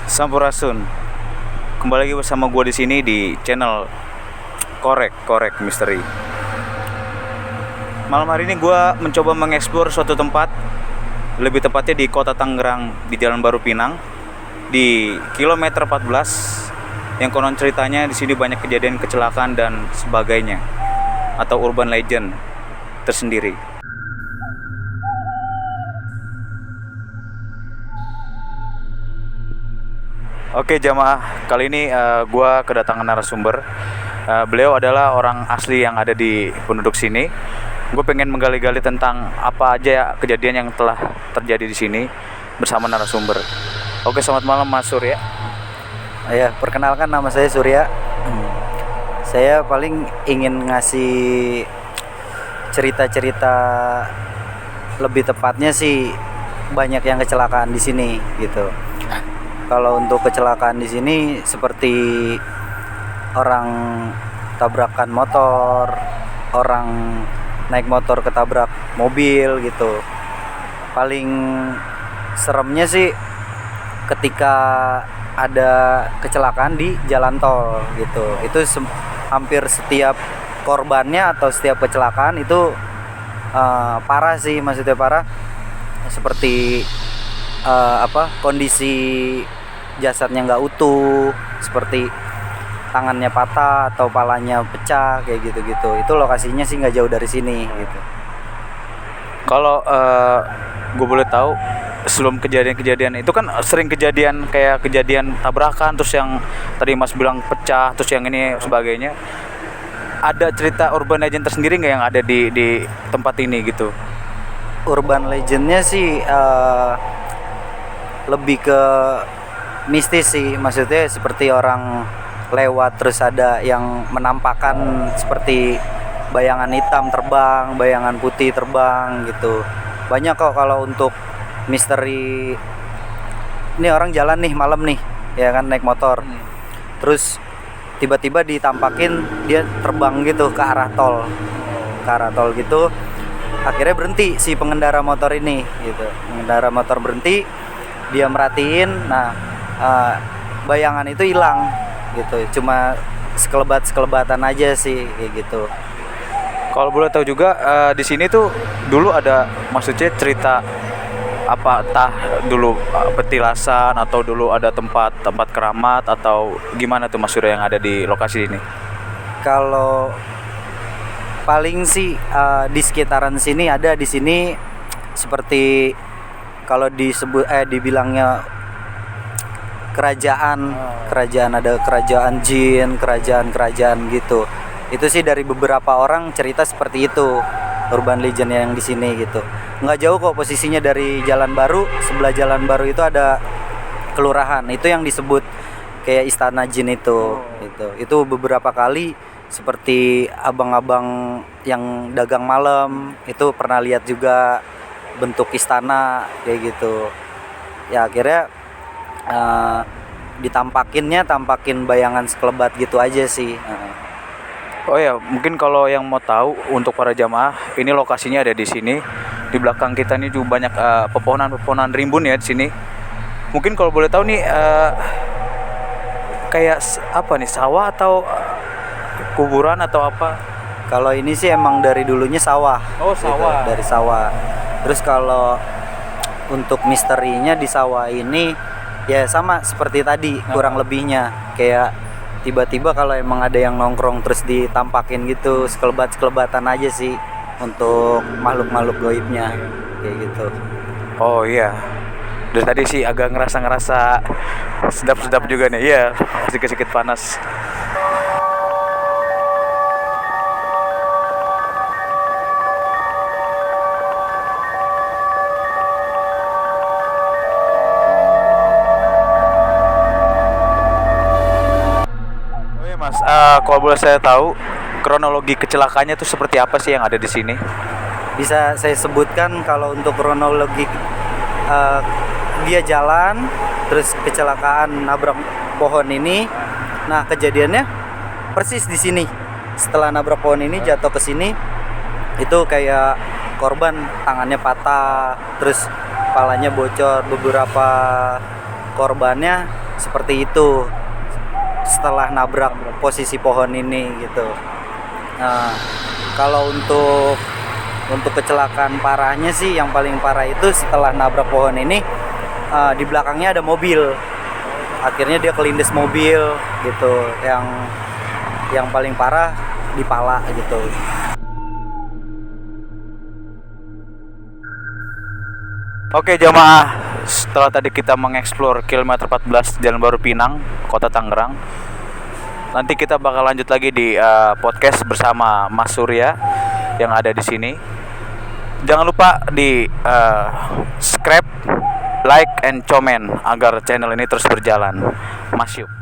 Sampurasun. Kembali lagi bersama gue di sini di channel Korek Misteri. Malam hari ini gue mencoba mengeksplor suatu tempat, lebih tepatnya di Kota Tangerang, di Jalan Baru Pinang, di kilometer 14. Yang konon ceritanya di sini banyak kejadian kecelakaan dan sebagainya, atau urban legend tersendiri. Oke jamaah, kali ini gue kedatangan narasumber. Beliau adalah orang asli yang ada di penduduk sini. Gue pengen menggali-gali tentang apa aja kejadian yang telah terjadi di sini bersama narasumber. Oke, selamat malam Mas Surya. Ya, perkenalkan nama saya Surya. Saya paling ingin ngasih cerita-cerita, lebih tepatnya sih banyak yang kecelakaan di sini gitu. Kalau untuk kecelakaan di sini seperti orang tabrakan motor, orang naik motor ketabrak mobil gitu. Paling seremnya sih ketika ada kecelakaan di jalan tol gitu. Itu hampir setiap korbannya atau setiap kecelakaan itu parah sih, maksudnya parah. Seperti kondisi jasadnya nggak utuh, seperti tangannya patah atau palanya pecah kayak gitu-gitu. Itu lokasinya sih nggak jauh dari sini gitu. Kalau gue boleh tahu, sebelum kejadian-kejadian itu kan sering kejadian kayak kejadian tabrakan, terus yang tadi Mas bilang pecah, terus yang ini sebagainya. Ada cerita urban legend tersendiri nggak yang ada di tempat ini gitu? Urban legendnya sih lebih ke mistis sih, maksudnya seperti orang lewat terus ada yang menampakkan seperti bayangan hitam terbang, bayangan putih terbang gitu. Banyak kok kalau untuk misteri. Ini orang jalan nih malam nih, ya kan, naik motor. Terus tiba-tiba ditampakin dia terbang gitu ke arah tol. Ke arah tol gitu. Akhirnya berhenti si pengendara motor ini gitu. Pengendara motor berhenti, dia merhatiin, nah bayangan itu hilang gitu. Cuma sekelebat-sekelebatan aja sih kayak gitu. Kalau boleh tahu juga di sini tuh dulu ada, maksudnya cerita apa, tah dulu petilasan atau dulu ada tempat keramat atau gimana tuh Mas Surya yang ada di lokasi ini? Kalau paling sih di sekitaran sini ada, di sini seperti kalau dibilangnya kerajaan, ada kerajaan jin, kerajaan gitu. Itu sih dari beberapa orang cerita seperti itu, urban legend yang di sini gitu. Nggak jauh kok posisinya dari Jalan Baru. Sebelah Jalan Baru itu ada kelurahan, itu yang disebut kayak istana jin itu gitu. Itu beberapa kali seperti abang-abang yang dagang malam itu pernah lihat juga bentuk istana kayak gitu. Ya akhirnya tampakin bayangan sekelebat gitu aja sih. Oh ya, mungkin kalau yang mau tahu untuk para jamaah, ini lokasinya ada di sini. Di belakang kita ini juga banyak pepohonan rimbun ya di sini. Mungkin kalau boleh tahu nih kayak apa nih, sawah atau kuburan atau apa? Kalau ini sih emang dari dulunya sawah. Oh, sawah. Gitu, dari sawah. Terus kalau untuk misterinya di sawah ini ya sama seperti tadi, kurang lebihnya kayak tiba-tiba kalau emang ada yang nongkrong terus ditampakin gitu, sekelebat-sekelebatan aja sih untuk makhluk-makhluk gaibnya kayak gitu. Oh iya. Dari tadi sih agak ngerasa sedap-sedap juga nih. Iya, sedikit-sedikit panas. Mas, kalau boleh saya tahu kronologi kecelakaannya tuh seperti apa sih yang ada di sini? Bisa saya sebutkan kalau untuk kronologi, eh, dia jalan terus kecelakaan nabrak pohon ini. Nah, kejadiannya persis di sini. Setelah nabrak pohon ini jatuh ke sini, itu kayak korban tangannya patah, terus kepalanya bocor. Beberapa korbannya seperti itu setelah nabrak posisi pohon ini gitu. Nah, kalau untuk kecelakaan parahnya sih, yang paling parah itu setelah nabrak pohon ini, di belakangnya ada mobil. Akhirnya dia kelindes mobil gitu. Yang paling parah di pala gitu. Oke jamaah, setelah tadi kita mengeksplor kilometer 14 Jalan Baru Pinang, Kota Tangerang, nanti kita bakal lanjut lagi di podcast bersama Mas Surya yang ada di sini. Jangan lupa di subscribe, like, and comment agar channel ini terus berjalan. Mas Yuk.